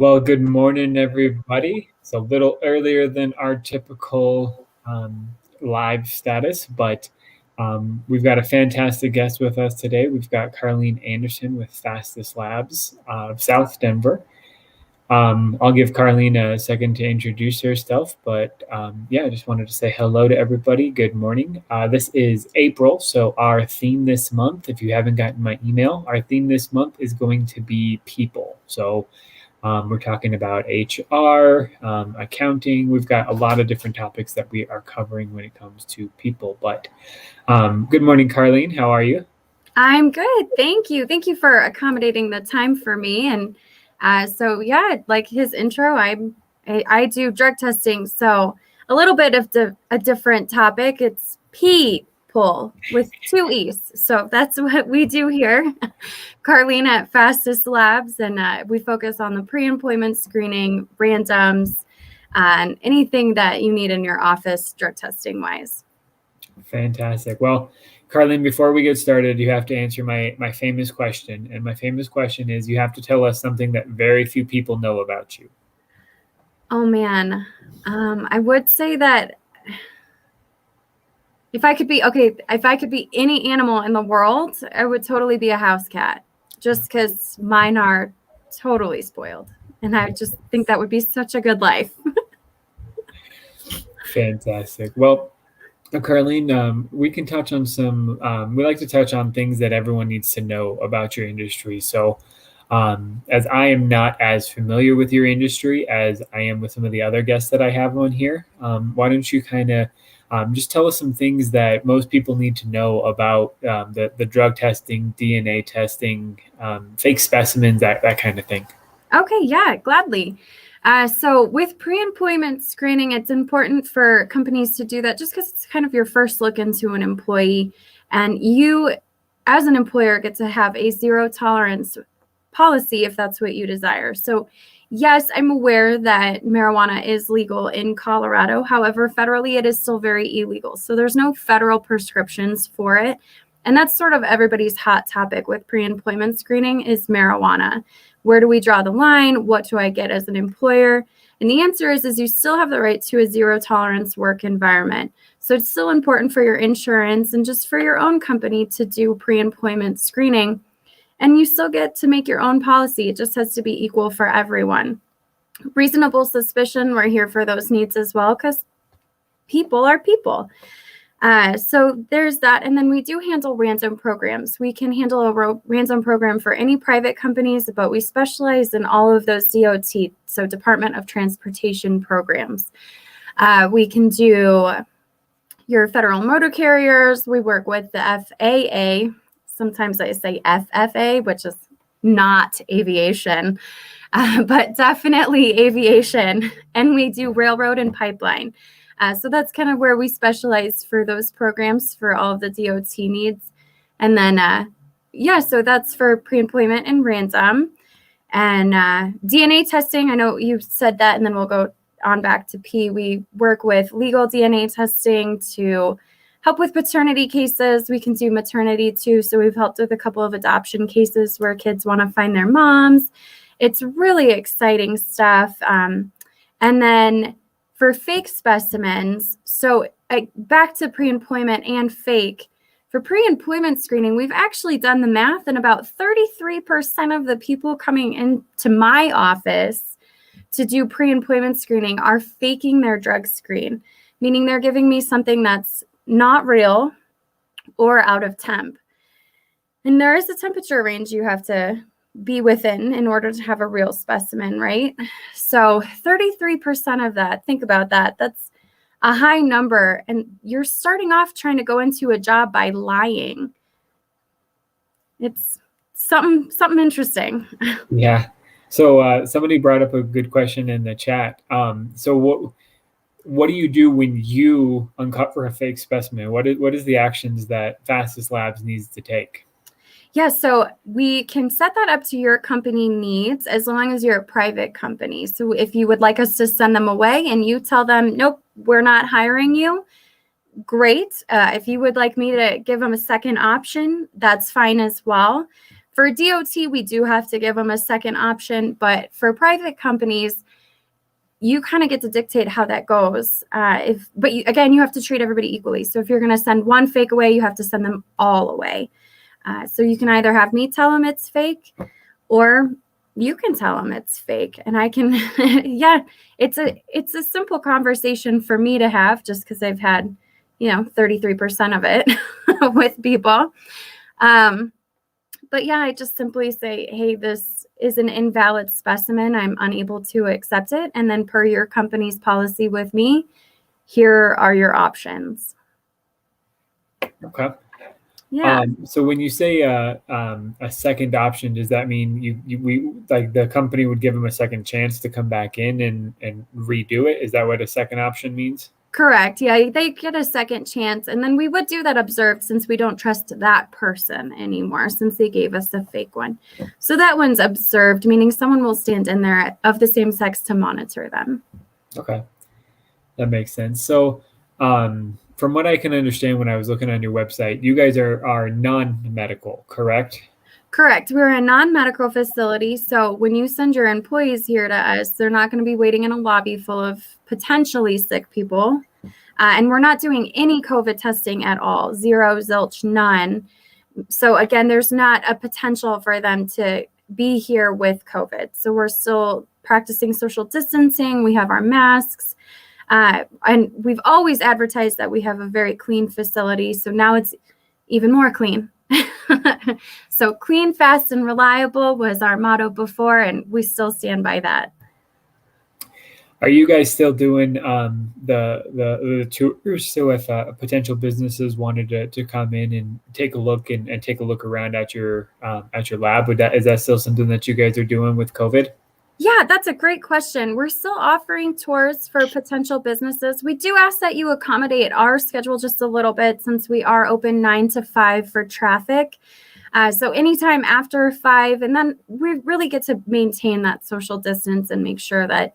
Well, good morning, everybody. It's a little earlier than our typical live status, but we've got a fantastic guest with us today. We've got Carlene Anderson with Fastest Labs of South Denver. I'll give Carlene a second to introduce herself, but yeah, I just wanted to say hello to everybody. Good morning. This is April, so our theme this month, if you haven't gotten my email, our theme this month is going to be people. So we're talking about HR, accounting. We've got a lot of different topics that we are covering when it comes to people. But good morning, Carlene. How are you? I'm good. Thank you. Thank you for accommodating the time for me. And so, yeah, like his intro, I do drug testing. So a little bit of a different topic. It's people with 2 E's. So that's what we do here. Carlene at Fastest Labs. And we focus on the pre-employment screening, randoms, and anything that you need in your office drug testing wise. Fantastic. Well, Carlene, before we get started, you have to answer my famous question. And my famous question is, you have to tell us something that very few people know about you. Oh, man. I would say that if I could be any animal in the world, I would totally be a house cat, just because mine are totally spoiled. And I just think that would be such a good life. Fantastic. Well, Carlene, we can touch on we like to touch on things that everyone needs to know about your industry. So, as I am not as familiar with your industry as I am with some of the other guests that I have on here, why don't you kind of just tell us some things that most people need to know about the drug testing, DNA testing, fake specimens, that kind of thing. Okay, yeah, gladly. So with pre-employment screening, it's important for companies to do that just because it's kind of your first look into an employee. And you, as an employer, get to have a zero tolerance policy if that's what you desire. So yes, I'm aware that marijuana is legal in Colorado. However, federally, it is still very illegal. So there's no federal prescriptions for it. And that's sort of everybody's hot topic with pre-employment screening is marijuana. Where do we draw the line? What do I get as an employer? And the answer is you still have the right to a zero tolerance work environment. So it's still important for your insurance and just for your own company to do pre-employment screening. And you still get to make your own policy. It just has to be equal for everyone. Reasonable suspicion, we're here for those needs as well because people are people. So there's that. And then we do handle random programs. We can handle a random program for any private companies, but we specialize in all of those DOT, so Department of Transportation programs. We can do your federal motor carriers. We work with the FAA. Sometimes I say FFA, which is not aviation, but definitely aviation. And we do railroad and pipeline. So that's kind of where we specialize for those programs for all of the DOT needs. And then, so that's for pre-employment and random. And DNA testing, I know you said that, and then we'll go on back to P. We work with legal DNA testing to help with paternity cases. We can do maternity too. So we've helped with a couple of adoption cases where kids want to find their moms. It's really exciting stuff. And then for fake specimens, so back to pre-employment and fake, for pre-employment screening, we've actually done the math, and about 33% of the people coming into my office to do pre-employment screening are faking their drug screen, meaning they're giving me something that's not real or out of temp. And there is a temperature range you have to be within in order to have a real specimen, right? So 33% of that, think about that. That's a high number. And you're starting off trying to go into a job by lying. It's something interesting. Yeah. So somebody brought up a good question in the chat. So what do you do when you uncover a fake specimen? What is the actions that Fastest Labs needs to take? Yeah, so we can set that up to your company needs as long as you're a private company. So if you would like us to send them away and you tell them, nope, we're not hiring you, great. If you would like me to give them a second option, that's fine as well. For DOT, we do have to give them a second option, but for private companies, you kind of get to dictate how that goes. Again, you have to treat everybody equally. So if you're going to send one fake away, you have to send them all away. So you can either have me tell them it's fake, or you can tell them it's fake. And I can, yeah, it's a simple conversation for me to have, just because I've had, 33% of it with people. But yeah, I just simply say, hey, this is an invalid specimen. I'm unable to accept it. And then per your company's policy with me, here are your options. Okay. Yeah. So when you say a second option, does that mean we like the company would give them a second chance to come back in and redo it? Is that what a second option means? Correct. Yeah, they get a second chance. And then we would do that observed, since we don't trust that person anymore, since they gave us a fake one. So that one's observed, meaning someone will stand in there of the same sex to monitor them. Okay. That makes sense. So from what I can understand when I was looking on your website, you guys are non-medical, correct? Correct. We're a non-medical facility. So when you send your employees here to us, they're not going to be waiting in a lobby full of potentially sick people. And we're not doing any COVID testing at all. Zero, zilch, none. So again, there's not a potential for them to be here with COVID. So we're still practicing social distancing. We have our masks. And we've always advertised that we have a very clean facility. So now it's even more clean. So clean, fast, and reliable was our motto before, and we still stand by that. Are you guys still doing the tours? So if potential businesses wanted to come in and take a look and take a look around at your lab, is that still something that you guys are doing with COVID? Yeah, that's a great question. We're still offering tours for potential businesses. We do ask that you accommodate our schedule just a little bit, since we are open 9 to 5 for traffic. So anytime after 5, and then we really get to maintain that social distance and make sure that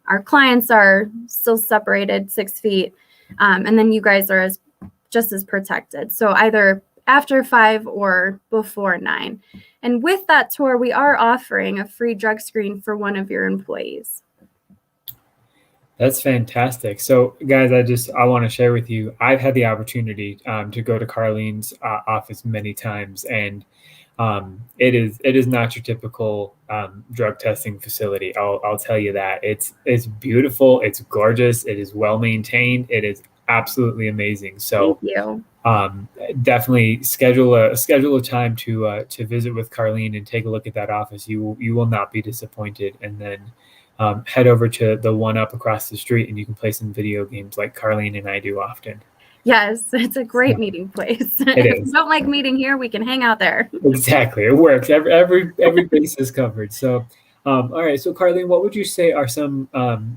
our clients are still separated 6 feet. And then you guys are just as protected. So either after 5 or before 9. And with that tour, we are offering a free drug screen for one of your employees. That's fantastic. So guys, I want to share with you, I've had the opportunity to go to Carlene's office many times, and it is not your typical drug testing facility. I'll tell you that. It's beautiful. It's gorgeous. It is well maintained. It is absolutely amazing. So thank you. Definitely schedule a time to visit with Carlene and take a look at that office. You will not be disappointed. And then head over to the one up across the street, and you can play some video games like Carlene and I do often. Yes, it's a great meeting place. If you don't like meeting here, we can hang out there. Exactly, it works. Every base is covered. So, all right. So, Carlene, what would you say are some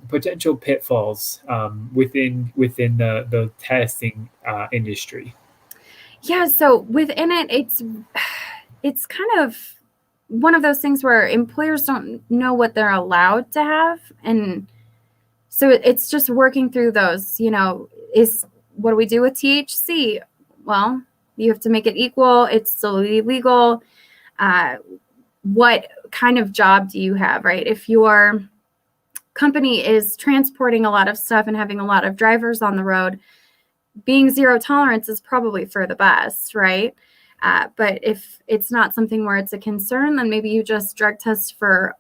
potential pitfalls within the testing industry? Yeah. So within it, it's kind of one of those things where employers don't know what they're allowed to have, and so it's just working through those. What do we do with THC? Well, you have to make it equal. It's still illegal. What kind of job do you have, right? If your company is transporting a lot of stuff and having a lot of drivers on the road, being zero tolerance is probably for the best, right? But if it's not something where it's a concern, then maybe you just drug test for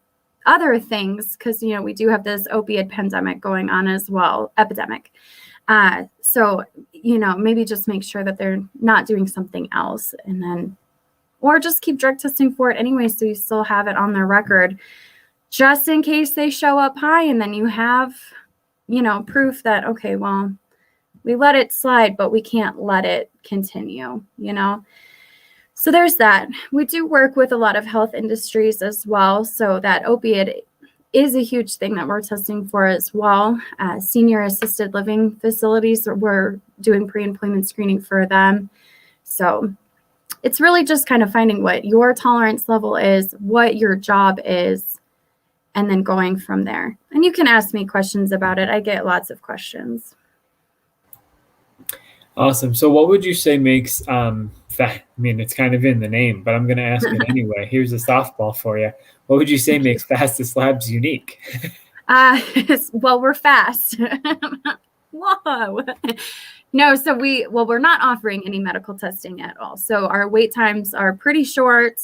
other things, because, we do have this opioid pandemic going on as well, epidemic. So, maybe just make sure that they're not doing something else, and then, or just keep drug testing for it anyway, so you still have it on their record, just in case they show up high, and then you have, proof that, okay, well, we let it slide, but we can't let it continue, So there's that. We do work with a lot of health industries as well, so that opiate is a huge thing that we're testing for as well. Senior assisted living facilities, we're doing pre-employment screening for them. So it's really just kind of finding what your tolerance level is, what your job is, and then going from there. And you can ask me questions about it. I get lots of questions. Awesome. So what would you say makes I mean, it's kind of in the name, but I'm going to ask it anyway. Here's a softball for you. What would you say makes fastest labs unique? Well, we're fast. Whoa. No, so we're not offering any medical testing at all. So our wait times are pretty short.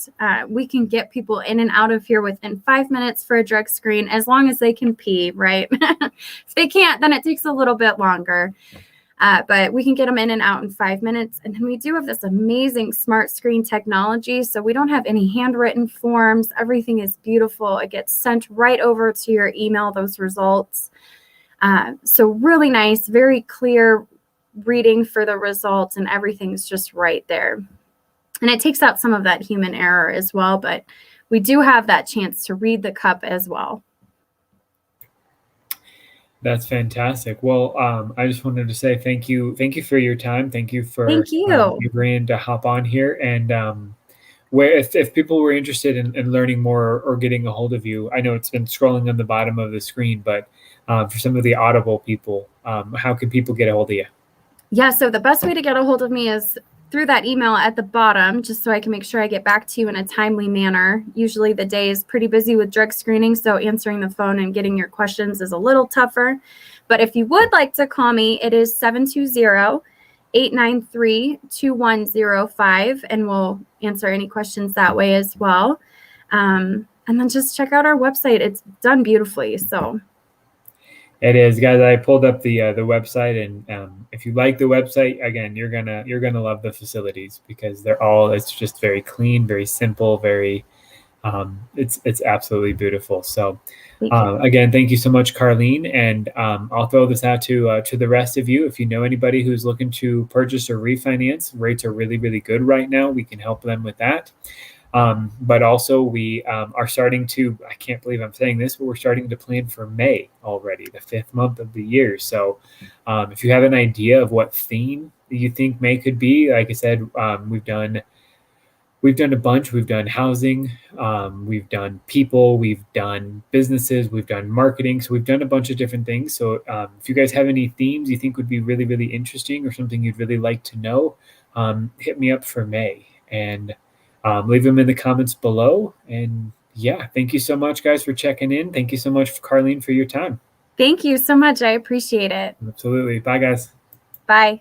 We can get people in and out of here within 5 minutes for a drug screen, as long as they can pee, right? If they can't, then it takes a little bit longer. But we can get them in and out in 5 minutes. And then we do have this amazing smart screen technology. So we don't have any handwritten forms. Everything is beautiful. It gets sent right over to your email, those results. So really nice, very clear reading for the results, and everything's just right there. And it takes out some of that human error as well, but we do have that chance to read the cup as well. That's fantastic. Well, I just wanted to say thank you for your time. Thank you for agreeing to hop on here. And where if people were interested in learning more or getting a hold of you, I know it's been scrolling on the bottom of the screen, but for some of the Audible people, how can people get a hold of you? Yeah, so the best way to get a hold of me is through that email at the bottom, just so I can make sure I get back to you in a timely manner. Usually the day is pretty busy with drug screening, so answering the phone and getting your questions is a little tougher. But if you would like to call me, it is 720-893-2105, and we'll answer any questions that way as well. And then just check out our website. It's done beautifully, so... It is, guys. I pulled up the website, and if you like the website, again, you're gonna love the facilities, because it's just very clean, very simple, very it's absolutely beautiful. So again, thank you so much, Carlene, and I'll throw this out to the rest of you. If you know anybody who's looking to purchase or refinance, rates are really, really good right now. We can help them with that. But also we are starting to, I can't believe I'm saying this, but we're starting to plan for May already, the 5th month of the year. So if you have an idea of what theme you think May could be, like I said, we've done a bunch. We've done housing, we've done people, we've done businesses, we've done marketing. So we've done a bunch of different things. So if you guys have any themes you think would be really, really interesting, or something you'd really like to know, hit me up for May, and leave them in the comments below. And yeah, thank you so much, guys, for checking in. Thank you so much, Carlene, for your time. Thank you so much. I appreciate it. Absolutely. Bye, guys. Bye.